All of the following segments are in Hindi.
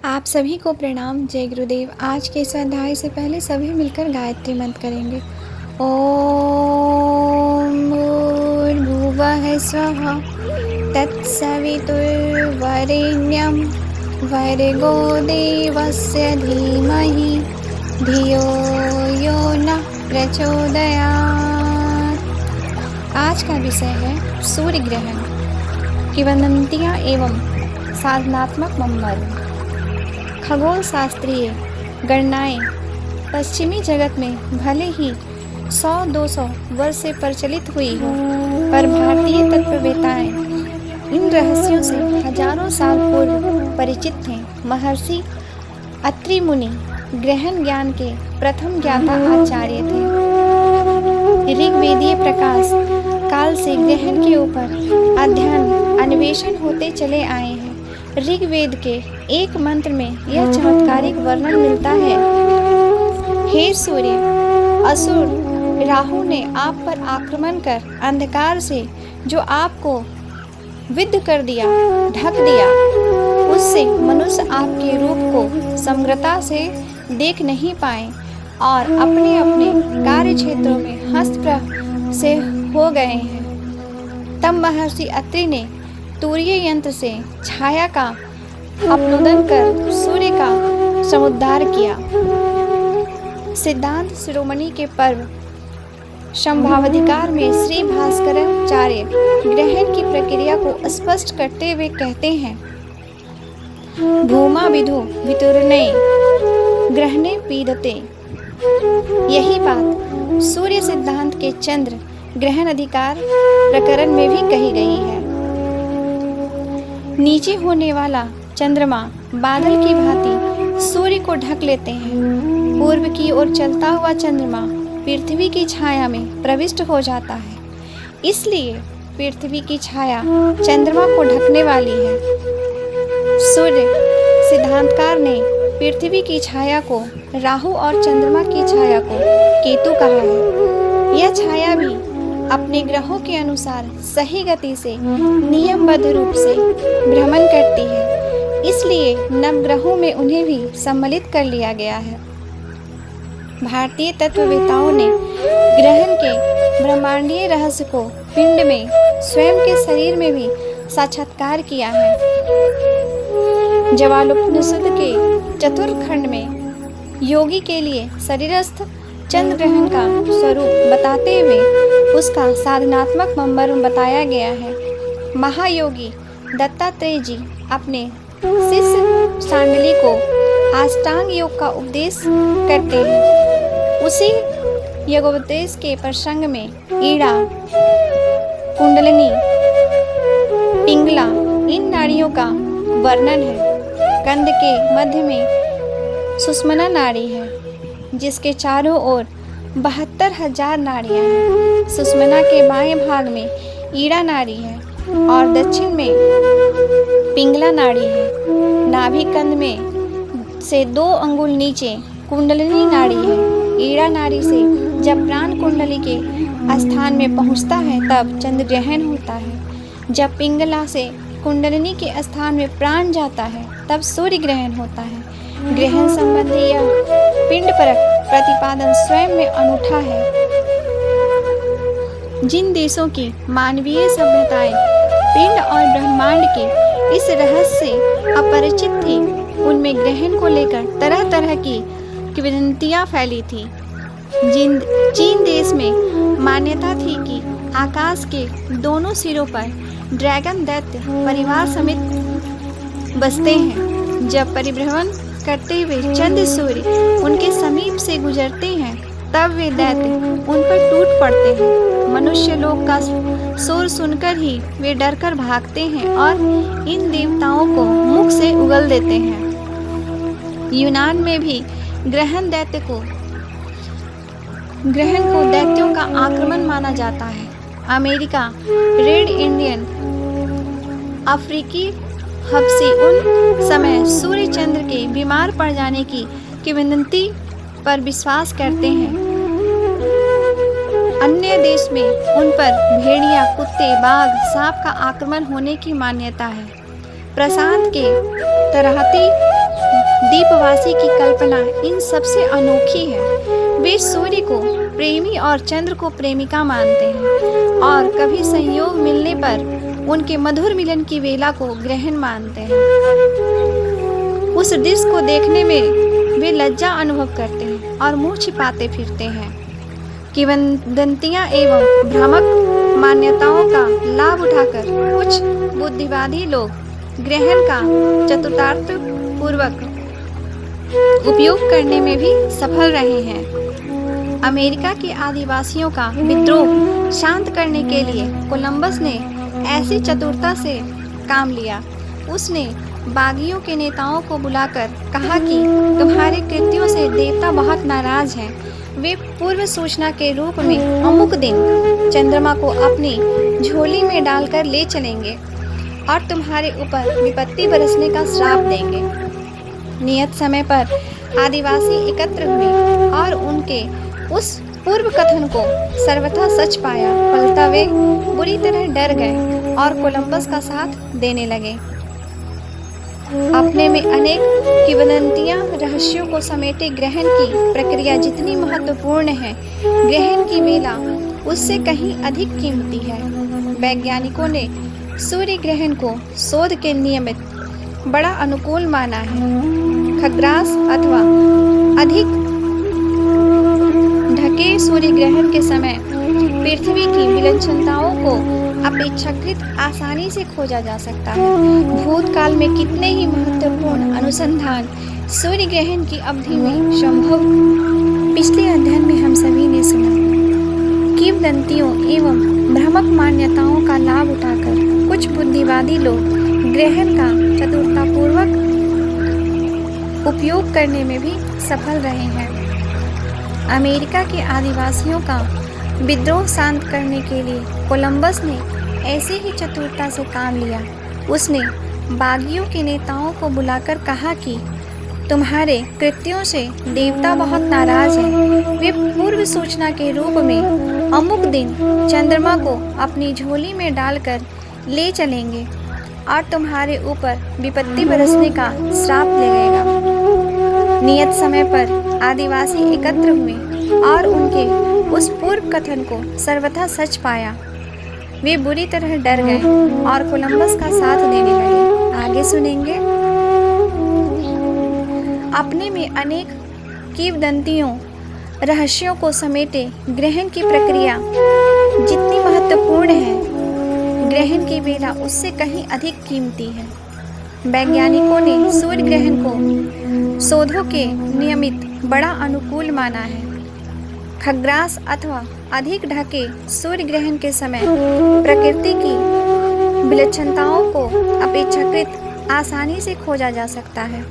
आप सभी को प्रणाम। जय गुरुदेव। आज के इस अध्याय से पहले सभी मिलकर गायत्री मंत्र करेंगे। ओम भूर्भुवः स्वः तत्सवितुर्वरेण्यं भर्गो देवस्य धीमहि धियो यो नः प्रचोदयात्। आज का विषय है सूर्य ग्रहण, किंवदंतियाँ एवं साधनात्मक मम्मर। खगोल शास्त्रीय गणनाएं पश्चिमी जगत में भले ही 100-200 वर्ष से प्रचलित हुई हो, पर भारतीय तत्ववेताएं इन रहस्यों से हजारों साल पूर्व परिचित थे। महर्षि अत्रि मुनि ग्रहण ज्ञान के प्रथम ज्ञाता आचार्य थे। ऋग्वेदीय प्रकाश काल से ग्रहण के ऊपर अध्ययन अन्वेषण होते चले आए हैं। ऋग्वेद के एक मंत्र में यह चमत्कारिक वर्णन मिलता है। हे सूर्य, असुर राहु ने आप पर आक्रमण कर अंधकार से जो आपको विद्ध कर दिया, ढक दिया, उससे मनुष्य आपके रूप को समग्रता से देख नहीं पाए और अपने अपने कार्य क्षेत्रों में हस्तप्रभ से हो गए हैं। तब महर्षि अत्रि ने तूर्य यंत्र से छाया का अपलोदन कर सूर्य का समुद्धार किया। सिद्धांत शिरोमणि के पर्व संभावाधिकार में श्री भास्कराचार्य ग्रहण की प्रक्रिया को स्पष्ट करते हुए कहते हैं, भूमा विधु वितुर्णे ग्रहणे पीदते। यही बात सूर्य सिद्धांत के चंद्र ग्रहण अधिकार प्रकरण में भी कही गई है। नीचे होने वाला चंद्रमा बादल की भांति सूर्य को ढक लेते हैं। पूर्व की ओर चलता हुआ चंद्रमा पृथ्वी की छाया में प्रविष्ट हो जाता है, इसलिए पृथ्वी की छाया चंद्रमा को ढकने वाली है। सूर्य सिद्धांतकार ने पृथ्वी की छाया को राहु और चंद्रमा की छाया को केतु कहा है। यह छाया भी अपने ग्रहों के अनुसार सही गति से नियमबद्ध रूप से भ्रमण करती है, इसलिए नवग्रहों में उन्हें भी सम्मिलित कर लिया गया है। भारतीय तत्ववेताओं ने ग्रहण के ब्रह्मांडीय रहस्य को पिंड में स्वयं के शरीर में भी साक्षात्कार किया है। जवालोपनिषद के चतुर्थ खंड में योगी के लिए शरीरस्थ चंद्र ग्रहण का स्वरूप बताते हुए उसका साधनात्मक मम्मर बताया गया है। महायोगी दत्तात्रेय जी अपने शिष्य सांडली को अष्टांग योग का उपदेश करते हैं। उसी योगोपदेश के प्रसंग में ईड़ा, कुंडलिनी, पिंगला इन नाड़ियों का वर्णन है। कंद के मध्य में सुषुम्ना नाड़ी है, जिसके चारों ओर 72,000 नाड़ियाँ हैं। सुषुम्ना के बाएं भाग में ईड़ा नाड़ी है और दक्षिण में पिंगला नाड़ी है। नाभि कंद में से 2 अंगुल नीचे कुंडलिनी नाड़ी है। ईड़ा नाड़ी से जब प्राण कुंडली के स्थान में पहुंचता है तब चंद्र ग्रहण होता है। जब पिंगला से कुंडलिनी के स्थान में प्राण जाता है तब सूर्य ग्रहण होता है। ग्रहण संबंधी यह पिंड परक प्रतिपादन स्वयं में अनूठा है। जिन देशों की मानवीय सभ्यताएं पिंड और ब्रह्मांड के इस रहस्य से अपरिचित थी, उनमें ग्रहण को लेकर तरह तरह की किंवदंतियां फैली थी। चीन देश में मान्यता थी कि आकाश के दोनों सिरों पर ड्रैगन दैत्य परिवार समेत बसते हैं। जब परिभ्रमण करते हुए चंद्र सूर्य उनके समीप से गुजरते हैं तब वे दैत्य उन पर टूट पड़ते हैं। मनुष्य लोग का शोर सुनकर ही वे डरकर भागते हैं और इन देवताओं को मुख से उगल देते हैं। यूनान में भी ग्रहण को दैत्यों का आक्रमण माना जाता है। अमेरिका रेड इंडियन अफ्रीकी हबसी उन समय सूर्य चंद्र के बीमार पड़ जाने की किंवदंती पर विश्वास करते हैं। अन्य देश में उन पर भेड़िया, कुत्ते, बाघ, सांप का आक्रमण होने की मान्यता है। प्रशांत के तराहती द्वीपवासी की कल्पना इन सबसे अनोखी है। वे सूर्य को प्रेमी और चंद्र को प्रेमिका मानते हैं और कभी संयोग मिलने पर उनके मधुर मिलन की वेला को ग्रहण मानते हैं। उस दृश्य को देखने में वे लज्जा अनुभव करते हैं और मुंह छिपाते फिरते हैं। किंवदंतियां एवं भ्रामक मान्यताओं का लाभ उठाकर कुछ बुद्धिवादी लोग ग्रहण का चतुरार्थपूर्वक उपयोग करने में भी सफल रहे हैं। अमेरिका के आदिवासियों का विद्रोह शांत करने के लिए कोलंबस ने ऐसी चतुरता से काम लिया। उसने बागियों के नेताओं को बुलाकर कहा कि तुम्हारे कृत्यों से देवता बहुत नाराज हैं। वे पूर्व सूचना के रूप में अमुक दिन चंद्रमा को अपनी झोली में डालकर ले चलेंगे और तुम्हारे ऊपर विपत्ति बरसने का श्राप देंगे। नियत समय पर आदिवासी एकत्र हुए और उनके उस पूर्व कथन को सर्वथा सच पाया। फलतः वे बुरी तरह डर गए और कोलंबस का साथ देने लगे। अपने में अनेक किंवदंतियां रहस्यों को समेटे ग्रहण की प्रक्रिया जितनी महत्वपूर्ण है, ग्रहण की वेला उससे कहीं अधिक कीमती है। वैज्ञानिकों ने सूर्य ग्रहण को शोध के नियमित बड़ा अनुकूल माना है। खग्रास अथवा अधिक ढके सूर्य ग्रहण के समय पृथ्वी की विलक्षणताओं को अपेक्षाकृत आसानी से खोजा जा सकता है। भूतकाल में कितने ही महत्वपूर्ण अनुसंधान सूर्य ग्रहण की अवधि में संभव। पिछले अध्ययन में हम सभी ने सुना किंवदंतियों एवं भ्रामक मान्यताओं का लाभ उठाकर कुछ बुद्धिवादी लोग ग्रहण का चतुरतापूर्वक उपयोग करने में भी सफल रहे हैं। अमेरिका के आदिवासियों का विद्रोह शांत करने के लिए कोलंबस ने ऐसे ही चतुरता से काम लिया। उसने बागियों के नेताओं को बुलाकर कहा कि तुम्हारे कृत्यों से देवता बहुत नाराज हैं। वे पूर्व सूचना के रूप में अमुक दिन चंद्रमा को अपनी झोली में डालकर ले चलेंगे और तुम्हारे ऊपर विपत्ति बरसने का श्राप लगेगा। नियत समय पर आदिवासी एकत्र हुए और उनके उस पूर्व कथन को सर्वथा सच पाया। वे बुरी तरह डर गए और कोलंबस का साथ देने लगे। आगे सुनेंगे। अपने में अनेक किंवदंतियों रहस्यों को समेटे ग्रहण की प्रक्रिया जितनी महत्वपूर्ण है, ग्रहण की वेला उससे कहीं अधिक कीमती है। वैज्ञानिकों ने सूर्य ग्रहण को शोधों के नियमित बड़ा अनुकूल माना है। खग्रास अथवा अधिक ढके सूर्य ग्रहण के समय प्रकृति की विलक्षणताओं को अपेक्षाकृत आसानी से खोजा जा सकता है।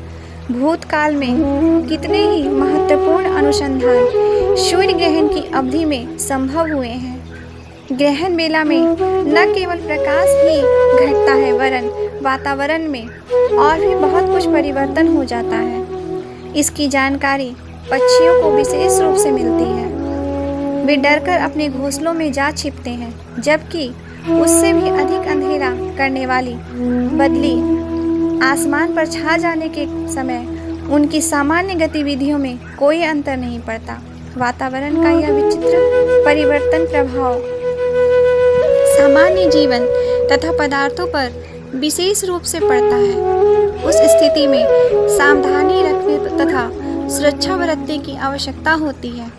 भूतकाल में कितने ही महत्वपूर्ण अनुसंधान सूर्य ग्रहण की अवधि में संभव हुए हैं। ग्रहण वेला में न केवल प्रकाश ही घटता है, वरन वातावरण में और भी बहुत कुछ परिवर्तन हो जाता है। इसकी जानकारी पक्षियों को विशेष रूप से मिलती है। वे डरकर अपने घोंसलों में जा छिपते हैं, जबकि उससे भी अधिक अंधेरा करने वाली बदली आसमान पर छा जाने के समय उनकी सामान्य गतिविधियों में कोई अंतर नहीं पड़ता। वातावरण का यह विचित्र परिवर्तन प्रभाव सामान्य जीवन तथा पदार्थों पर विशेष रूप से पड़ता है। उस स्थिति में सावधानी रखने तथा सुरक्षा बरतने की आवश्यकता होती है।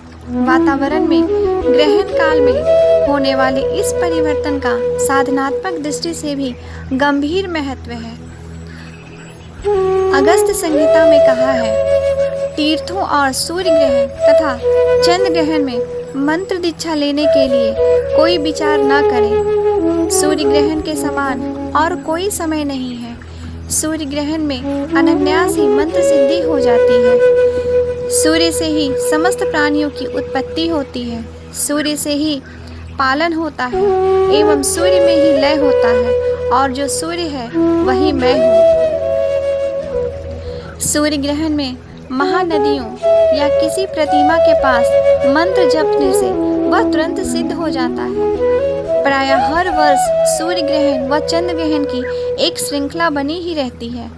वातावरण में ग्रहण काल में होने वाले इस परिवर्तन का साधनात्मक दृष्टि से भी गंभीर महत्व है। अगस्त संहिता में कहा है, तीर्थों और सूर्य ग्रहण तथा चंद्र ग्रहण में मंत्र दीक्षा लेने के लिए कोई विचार न करें। सूर्य ग्रहण के समान और कोई समय नहीं है। सूर्य ग्रहण में अनायास ही मंत्र सिद्धि हो जाती है। सूर्य से ही समस्त प्राणियों की उत्पत्ति होती है। सूर्य से ही पालन होता है एवं सूर्य में ही लय होता है, और जो सूर्य है वही मैं हूँ। सूर्य ग्रहण में महानदियों या किसी प्रतिमा के पास मंत्र जपने से वह तुरंत सिद्ध हो जाता है। प्रायः हर वर्ष सूर्य ग्रहण व चंद्र ग्रहण की एक श्रृंखला बनी ही रहती है।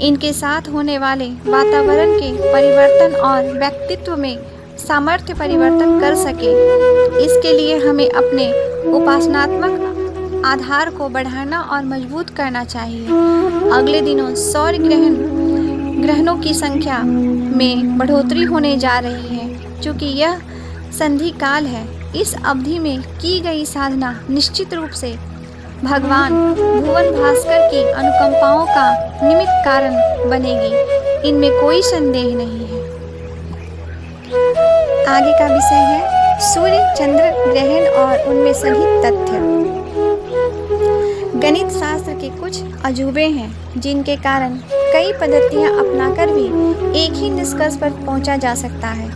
इनके साथ होने वाले वातावरण के परिवर्तन और व्यक्तित्व में सामर्थ्य परिवर्तन कर सके। इसके लिए हमें अपने उपासनात्मक आधार को बढ़ाना और मजबूत करना चाहिए। अगले दिनों सौर ग्रहणों की संख्या में बढ़ोतरी होने जा रही है। चूँकि यह संधि काल है, इस अवधि में की गई साधना निश्चित रूप से भगवान भुवन भास्कर की अनुकंपाओं का निमित्त कारण बनेगी, इनमें कोई संदेह नहीं है। आगे का विषय है सूर्य चंद्र ग्रहण और उनमें सभी तथ्य। गणित शास्त्र के कुछ अजूबे हैं जिनके कारण कई पद्धतियां अपनाकर भी एक ही निष्कर्ष पर पहुंचा जा सकता है।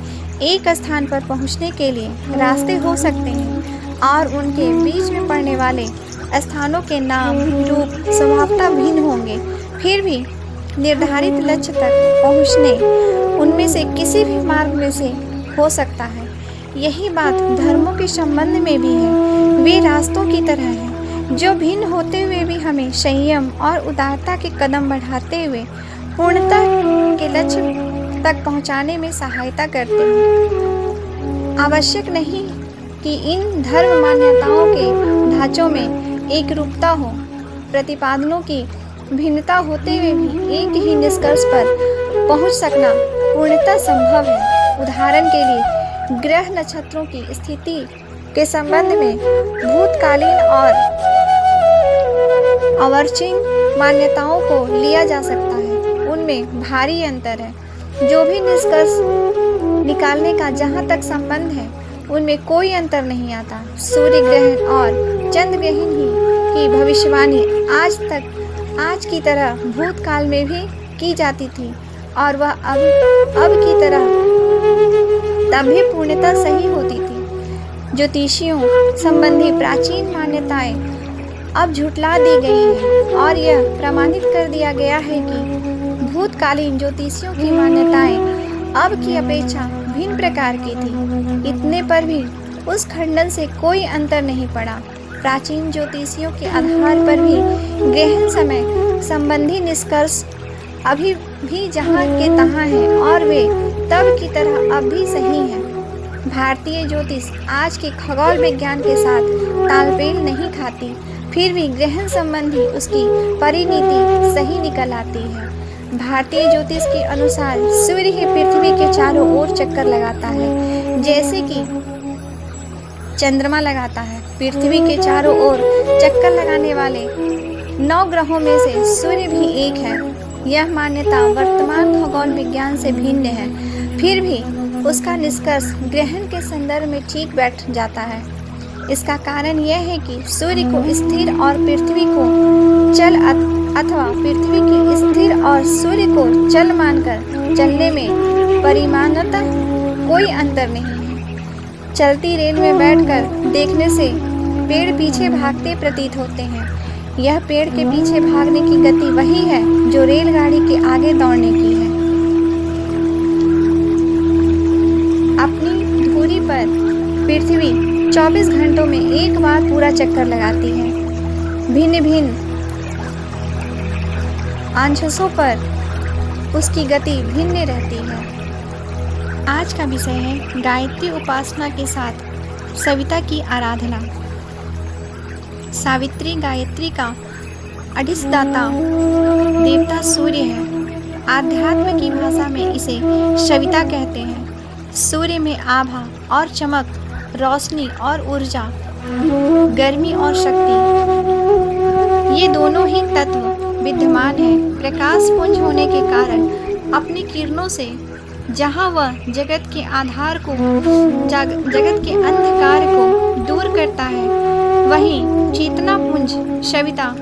एक स्थान पर पहुंचने के लिए रास्ते हो सकते हैं और उनके बीच में पड़ने वाले स्थानों के नाम रूप स्वभावतः भिन्न होंगे। फिर भी निर्धारित लक्ष्य तक पहुंचने उनमें से किसी भी मार्ग में से हो सकता है। यही बात धर्मों के संबंध में भी है। वे रास्तों की तरह हैं जो भिन्न होते हुए भी हमें संयम और उदारता के कदम बढ़ाते हुए पूर्णता के लक्ष्य तक पहुंचाने में सहायता करते हैं। आवश्यक नहीं कि इन धर्म मान्यताओं के ढांचों में एक रूपता हो। प्रतिपादनों की भिन्नता होते हुए भी एक ही निष्कर्ष पर पहुंच सकना पूर्णतः संभव है। उदाहरण के लिए ग्रह नक्षत्रों की स्थिति के संबंध में भूतकालीन और अर्वाचीन मान्यताओं को लिया जा सकता है। उनमें भारी अंतर है। जो भी निष्कर्ष निकालने का जहाँ तक संबंध है, उनमें कोई अंतर नहीं आता। सूर्य ग्रहण और चंद्र ग्रहण ही की भविष्यवाणी आज की तरह भूतकाल में भी की जाती थी और वह अब की तरह तब भी पूर्णतः सही होती थी। ज्योतिषियों संबंधी प्राचीन मान्यताएं अब झुठला दी गई हैं और यह प्रमाणित कर दिया गया है कि भूतकालीन ज्योतिषियों की मान्यताएं अब की अपेक्षा भिन्न प्रकार की थी। इतने पर भी उस खंडन से कोई अंतर नहीं पड़ा। प्राचीन ज्योतिषियों के आधार पर भी ग्रहण समय संबंधी निष्कर्ष अभी भी जहाँ के तहाँ हैं और वे तब की तरह अब भी सही हैं। भारतीय ज्योतिष आज के खगोल विज्ञान के साथ तालमेल नहीं खाती, फिर भी ग्रहण संबंधी उसकी परिणति सही निकल आती है। भारतीय ज्योतिष के अनुसार सूर्य ही पृथ्वी के चारों ओर चक्कर लगाता है, जैसे कि चंद्रमा लगाता है। पृथ्वी के चारों ओर चक्कर लगाने वाले 9 ग्रहों में से सूर्य भी एक है। यह मान्यता वर्तमान खगोल विज्ञान से भिन्न है, फिर भी उसका निष्कर्ष ग्रहण के संदर्भ में ठीक बैठ जाता है। इसका कारण यह है कि सूर्य को स्थिर और पृथ्वी को चल अथवा पृथ्वी की स्थिर और सूर्य को चल मानकर चलने में परिमाणतः कोई अंतर नहीं है। चलती रेल में बैठकर देखने से पेड़ पीछे भागते प्रतीत होते हैं। यह पेड़ के पीछे भागने की गति वही है जो रेलगाड़ी के आगे दौड़ने की है। अपनी धुरी पर पृथ्वी 24 घंटों में एक बार पूरा चक्कर लगाती है। भिन्न भिन्न अंशों पर उसकी गति भिन्न रहती है। आज का विषय है गायत्री उपासना के साथ सविता की आराधना। सावित्री गायत्री का अधिष्ठाता देवता सूर्य है। आध्यात्म की भाषा में इसे सविता कहते हैं। सूर्य में आभा और चमक, रोशनी और ऊर्जा, गर्मी और शक्ति, ये दोनों ही तत्व विद्यमान हैं। प्रकाश पुंज होने के कारण अपनी किरणों से जहाँ वह जगत के आधार को, जगत के अंधकार को दूर करता है, वहीं चेतना पुंज सविता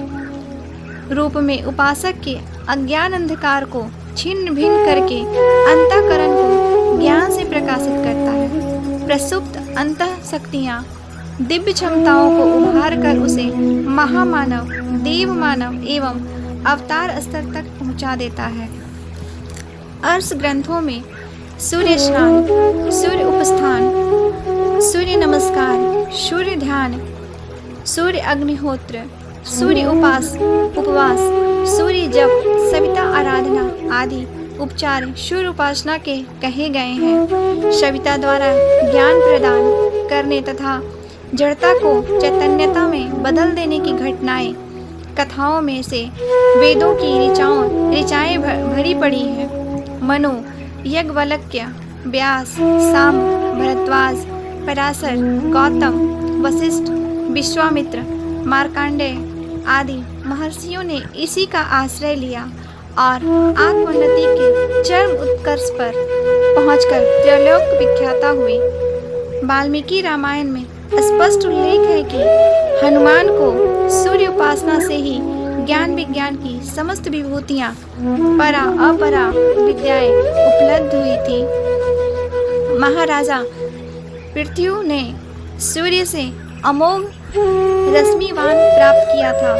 रूप में उपासक के अज्ञान अंधकार को छिन्न भिन्न करके अंतःकरण को ज्ञान से प्रकाशित करता है। प्रसुप्त अंतः शक्तियाँ दिव्य क्षमताओं को उभार कर उसे महामानव, देव मानव एवं अवतार स्तर तक पहुँचा देता है। अर्श ग्रंथों में सूर्य स्नान, सूर्य उपस्थान, सूर्य नमस्कार, सूर्य ध्यान, सूर्य अग्निहोत्र, सूर्य उपवास, सूर्य जप, सविता आराधना आदि उपचार सूर्य उपासना के कहे गए हैं। सविता द्वारा ज्ञान प्रदान करने तथा जड़ता को चैतन्यता में बदल देने की घटनाएं कथाओं में से वेदों की ऋचाएं भरी पड़ी है। मनु, याज्ञवल्क्य, व्यास, साम, भरद्वाज, पराशर, गौतम, वशिष्ठ, विश्वामित्र, मार्कंडेय आदि महर्षियों ने इसी का आश्रय लिया और आत्मोन्नति के चरम उत्कर्ष पर पहुंचकर त्रैलोक विख्याता हुए। वाल्मीकि रामायण में स्पष्ट उल्लेख है कि हनुमान को सूर्य उपासना से ही ज्ञान विज्ञान की समस्त विभूतियां, परा अपरा विद्याएं उपलब्ध हुई थी। महाराजा पृथ्वी ने सूर्य से अमोघ रश्मिवान प्राप्त किया था।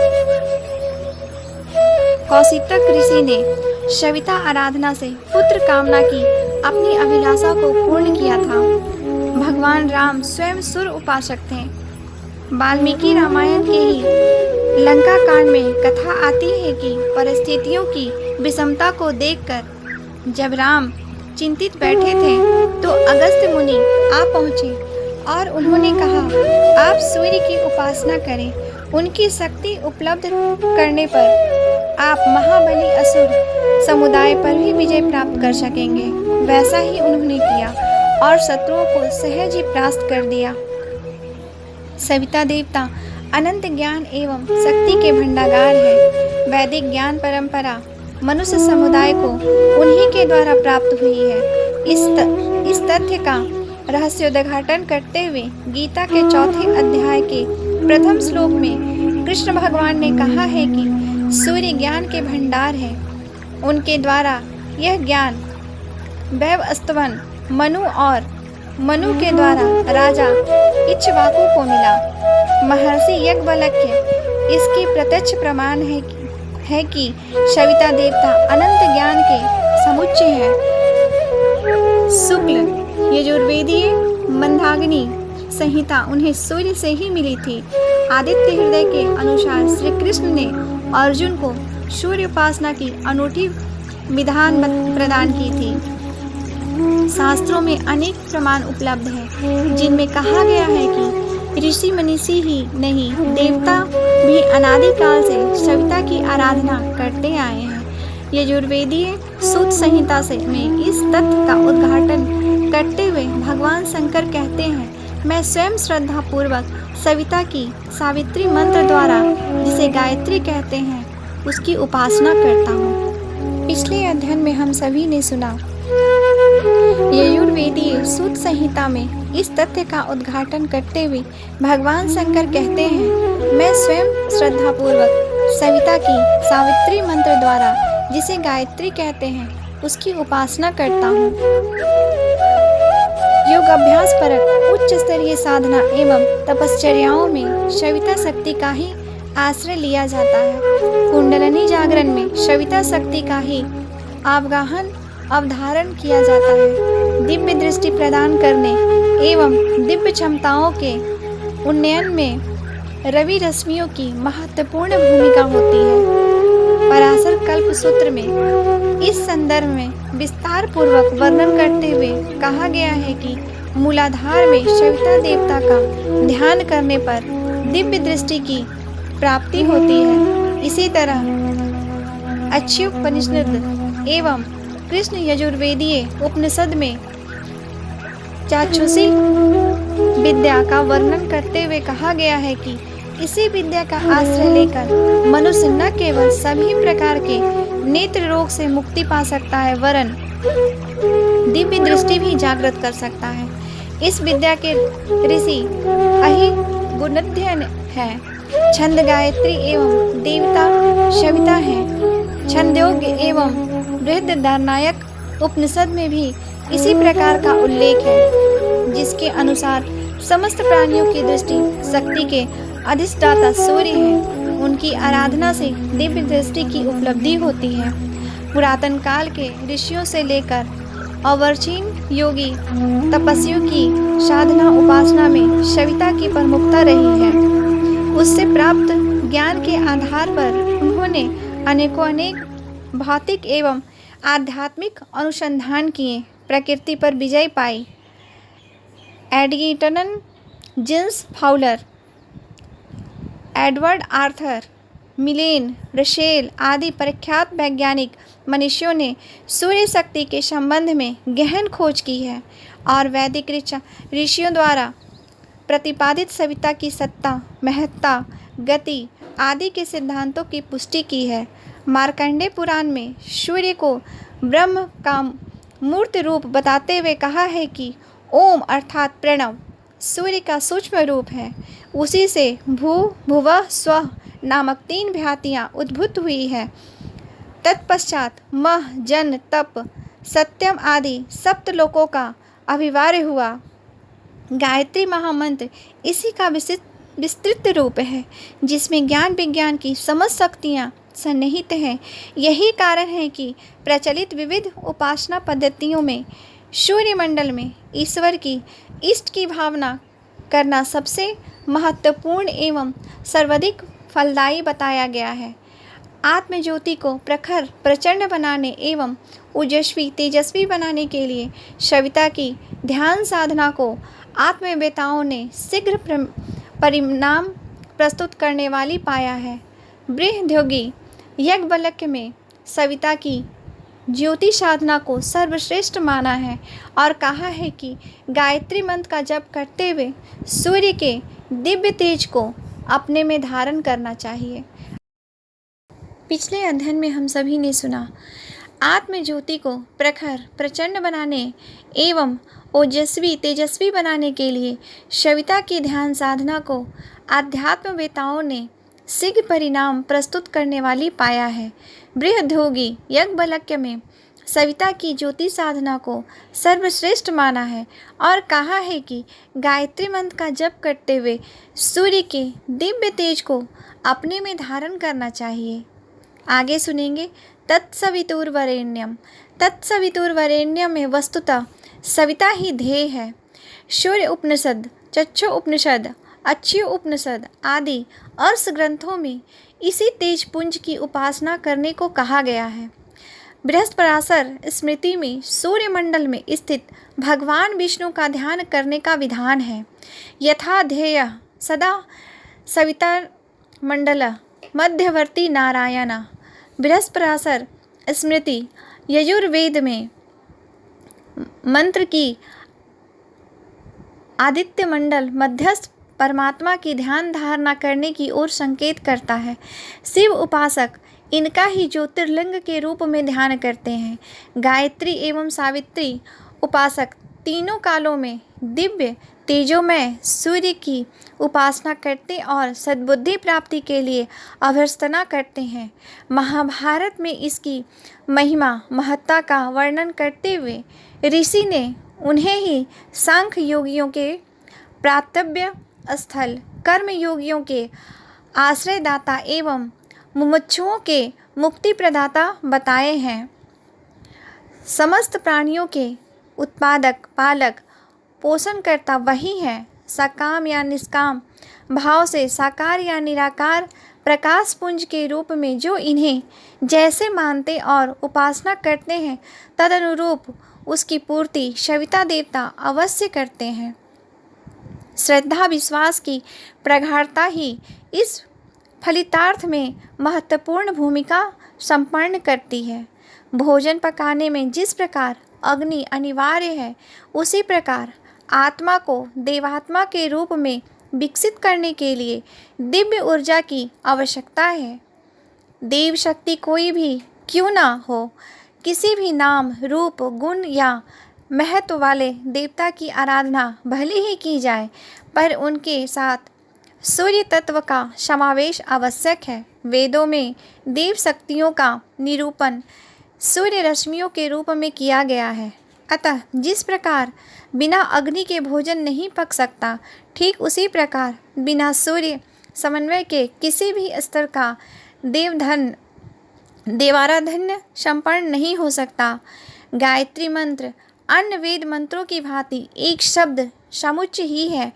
कौशितक ऋषि ने सविता आराधना से पुत्र कामना की अपनी अभिलाषा को पूर्ण किया था। भगवान राम स्वयं सूर्य उपासक थे। वाल्मीकि रामायण के ही लंका कांड में कथा आती है कि परिस्थितियों की विषमता को देखकर जब राम चिंतित बैठे थे तो अगस्त्य मुनि आ पहुँचे और उन्होंने कहा, आप सूर्य की उपासना करें, उनकी शक्ति उपलब्ध करने पर आप महाबली असुर समुदाय पर भी विजय प्राप्त कर सकेंगे। वैसा ही उन्होंने किया और शत्रुओं को सहज ही परास्त कर दिया। सविता देवता अनंत ज्ञान एवं शक्ति के भंडागार है। वैदिक ज्ञान परंपरा मनुष्य समुदाय को उन्हीं के द्वारा प्राप्त हुई है। इस तथ्य का रहस्योद्घाटन करते हुए गीता के 4 अध्याय के प्रथम श्लोक में कृष्ण भगवान ने कहा है कि सूर्य ज्ञान के भंडार है। उनके द्वारा यह ज्ञान वैवस्वत मनु के द्वारा राजा इक्ष्वाकु को मिला। महर्षि याज्ञवल्क्य इसकी प्रत्यक्ष प्रमाण है कि सविता देवता अनंत ज्ञान के समुच्चय है। शुक्ल यजुर्वेदीय मंदाग्नि संहिता उन्हें सूर्य से ही मिली थी। आदित्य हृदय के अनुसार श्री कृष्ण ने अर्जुन को सूर्य उपासना की अनूठी विधान प्रदान की थी। शास्त्रों में अनेक प्रमाण उपलब्ध हैं जिनमें कहा गया है कि ऋषि मनीषी ही नहीं, देवता भी अनादिकाल से सविता की आराधना करते आए हैं। यजुर्वेदीय सूत संहिता में इस तथ्य का उद्घाटन करते हुए भगवान शंकर कहते हैं, मैं स्वयं श्रद्धा पूर्वक सविता की सावित्री मंत्र द्वारा, जिसे गायत्री कहते हैं, उसकी उपासना करता हूँ। पिछले अध्ययन में हम सभी ने सुना यजुर्वेदीय सूत संहिता में इस तथ्य का उद्घाटन करते हुए भगवान शंकर कहते हैं, मैं स्वयं श्रद्धापूर्वक सविता की सावित्री मंत्र द्वारा, जिसे गायत्री कहते हैं, उसकी उपासना करता हूँ। योग अभ्यास परक उच्च स्तरीय साधना एवं तपश्चर्याओं में सविता शक्ति का ही आश्रय लिया जाता है। कुंडलिनी जागरण में सविता शक्ति का ही अवधारण किया जाता है। दिव्य दृष्टि प्रदान करने एवं दिव्य क्षमताओं के उन्नयन में रवि रश्मियों की महत्वपूर्ण भूमिका होती है। पराशर कल्प सूत्र में इस संदर्भ में विस्तार पूर्वक वर्णन करते हुए कहा गया है कि मूलाधार में सविता देवता का ध्यान करने पर दिव्य दृष्टि की प्राप्ति होती है। इसी तरह अक्षयोपनिषद एवं कृष्ण यजुर्वेदीय उपनिषद में चाक्षुषी विद्या का वर्णन करते हुए कहा गया है कि इसी विद्या का आश्रय लेकर मनुष्य न केवल सभी प्रकार के नेत्र रोग से मुक्ति पा सकता है, वरन दिव्य दृष्टि भी जागृत कर सकता है। इस विद्या के ऋषि अहिगुणध्य है। छंद गायत्री एवं देवता सविता है। छंदोग्य एवं बृहदारण्यक उपनिषद में भी इसी प्रकार का उल्लेख है, जिसके अनुसार समस्त प्राणियों की दृष्टि शक्ति के अधिष्ठाता सूर्य है। उनकी आराधना से दिव्य दृष्टि की उपलब्धि होती है। पुरातन काल के ऋषियों से लेकर अवर्चीन योगी तपस्वियों की साधना उपासना में सविता की प्रमुखता रही है। उससे प्राप्त ज्ञान के आधार पर उन्होंने अनेक भौतिक एवं आध्यात्मिक अनुसंधान किए, प्रकृति पर विजय पाई। एडगिटन, जेम्स फाउलर, एडवर्ड आर्थर, मिलेन, रशेल आदि प्रख्यात वैज्ञानिक मनुष्यों ने सूर्य शक्ति के संबंध में गहन खोज की है और वैदिक ऋषियों द्वारा प्रतिपादित सविता की सत्ता, महत्ता, गति आदि के सिद्धांतों की पुष्टि की है। मार्कंडेय पुराण में सूर्य को ब्रह्म का मूर्त रूप बताते हुए कहा है कि ओम अर्थात प्रणव सूर्य का सूक्ष्म रूप है। उसी से भू, भुवः, स्वः नामक 3 भ्रांतियाँ उद्भूत हुई है। तत्पश्चात मह, जन, तप, सत्यम आदि सप्तलोकों का अभिवार्य हुआ। गायत्री महामंत्र इसी का विस्तृत रूप है, जिसमें ज्ञान विज्ञान की समस्त शक्तियाँ सन्निहित हैं। यही कारण है कि प्रचलित विविध उपासना पद्धतियों में सूर्यमंडल में ईश्वर की इष्ट की भावना करना सबसे महत्वपूर्ण एवं सर्वाधिक फलदायी बताया गया है। आत्मज्योति को प्रखर, प्रचंड बनाने एवं ओजस्वी, तेजस्वी बनाने के लिए सविता की ध्यान साधना को आत्मवेताओं ने शीघ्र परिणाम प्रस्तुत करने वाली पाया है। बृहद्योगी याज्ञवल्क्य में सविता की ज्योति साधना को सर्वश्रेष्ठ माना है और कहा है कि गायत्री मंत्र का जप करते हुए सूर्य के दिव्य तेज को अपने में धारण करना चाहिए। पिछले अध्ययन में हम सभी ने सुना, आत्मज्योति को प्रखर, प्रचंड बनाने एवं ओजस्वी, तेजस्वी बनाने के लिए सविता की ध्यान साधना को आध्यात्मवेताओं ने शीघ्र परिणाम प्रस्तुत करने वाली पाया है। बृहद्योगी याज्ञवल्क्य में सविता की ज्योति साधना को सर्वश्रेष्ठ माना है और कहा है कि गायत्री मंत्र का जप करते हुए सूर्य के दिव्य तेज को अपने में धारण करना चाहिए। आगे सुनेंगे तत्सवितुर्वरेण्यम। तत्सवितुर्वरेण्यम में वस्तुतः सविता ही ध्येय है। सूर्य उपनिषद, चक्षु उपनिषद, अच्छ्यु उपनिषद आदि अर्ष ग्रंथों में इसी तेज पुंज की उपासना करने को कहा गया है। बृहस्पराशर स्मृति में सूर्यमंडल में स्थित भगवान विष्णु का ध्यान करने का विधान है। यथा ध्येय सदा सविता मंडल मध्यवर्ती नारायण। बृहस्पराशर स्मृति यजुर्वेद में मंत्र की आदित्य मंडल मध्यस्थ परमात्मा की ध्यान धारणा करने की ओर संकेत करता है। शिव उपासक इनका ही ज्योतिर्लिंग के रूप में ध्यान करते हैं। गायत्री एवं सावित्री उपासक तीनों कालों में दिव्य तेजोमय सूर्य की उपासना करते और सद्बुद्धि प्राप्ति के लिए अभ्यर्थना करते हैं। महाभारत में इसकी महिमा महत्ता का वर्णन करते हुए ऋषि ने उन्हें ही सांख्य योगियों के प्रातव्य स्थल, कर्म योगियों के आश्रयदाता एवं मुमुक्षुओं के मुक्ति प्रदाता बताए हैं। समस्त प्राणियों के उत्पादक, पालक, पोषणकर्ता वही हैं। सकाम या निष्काम भाव से साकार या निराकार प्रकाश पुंज के रूप में जो इन्हें जैसे मानते और उपासना करते हैं, तदनुरूप उसकी पूर्ति सविता देवता अवश्य करते हैं। श्रद्धा विश्वास की प्रगाढ़ता ही इस फलितार्थ में महत्वपूर्ण भूमिका संपन्न करती है। भोजन पकाने में जिस प्रकार अग्नि अनिवार्य है, उसी प्रकार आत्मा को देवात्मा के रूप में विकसित करने के लिए दिव्य ऊर्जा की आवश्यकता है। देव शक्ति कोई भी क्यों ना हो, किसी भी नाम, रूप, गुण या महत्व वाले देवता की आराधना भले ही की जाए, पर उनके साथ सूर्य तत्व का समावेश आवश्यक है। वेदों में देव शक्तियों का निरूपण सूर्य रश्मियों के रूप में किया गया है। अतः जिस प्रकार बिना अग्नि के भोजन नहीं पक सकता, ठीक उसी प्रकार बिना सूर्य समन्वय के किसी भी स्तर का देवाराधन्य संपन्न नहीं हो सकता। गायत्री मंत्र अन्य वेद मंत्रों की भांति एक शब्द समुच्चय ही है,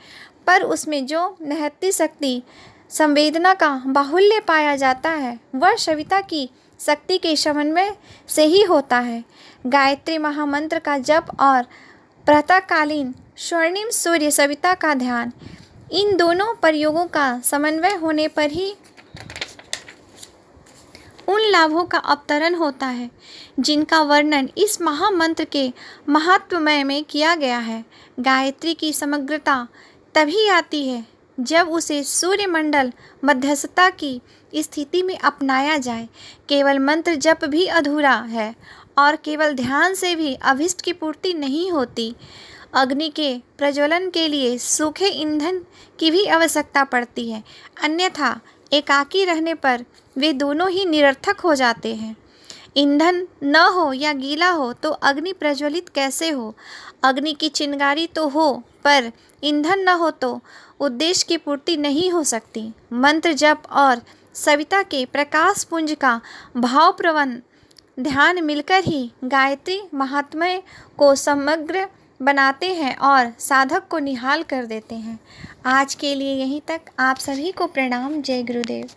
पर उसमें जो निहित शक्ति संवेदना का बाहुल्य पाया जाता है वह सविता की शक्ति के समन्वय से ही होता है। गायत्री महामंत्र का जप और प्रातःकालीन स्वर्णिम सूर्य सविता का ध्यान, इन दोनों प्रयोगों का समन्वय होने पर ही उन लाभों का अवतरण होता है जिनका वर्णन इस महामंत्र के महात्म्य में किया गया है। गायत्री की समग्रता तभी आती है जब उसे सूर्यमंडल मध्यस्थता की स्थिति में अपनाया जाए। केवल मंत्र जप भी अधूरा है और केवल ध्यान से भी अभीष्ट की पूर्ति नहीं होती। अग्नि के प्रज्वलन के लिए सूखे ईंधन की भी आवश्यकता पड़ती है, अन्यथा एकाकी रहने पर वे दोनों ही निरर्थक हो जाते हैं। ईंधन न हो या गीला हो तो अग्नि प्रज्वलित कैसे हो। अग्नि की चिंगारी तो हो पर ईंधन न हो तो उद्देश्य की पूर्ति नहीं हो सकती। मंत्र जप और सविता के प्रकाश पुंज का भावप्रवण ध्यान मिलकर ही गायत्री महात्म्य को समग्र बनाते हैं और साधक को निहाल कर देते हैं। आज के लिए यहीं तक। आप सभी को प्रणाम। जय गुरुदेव।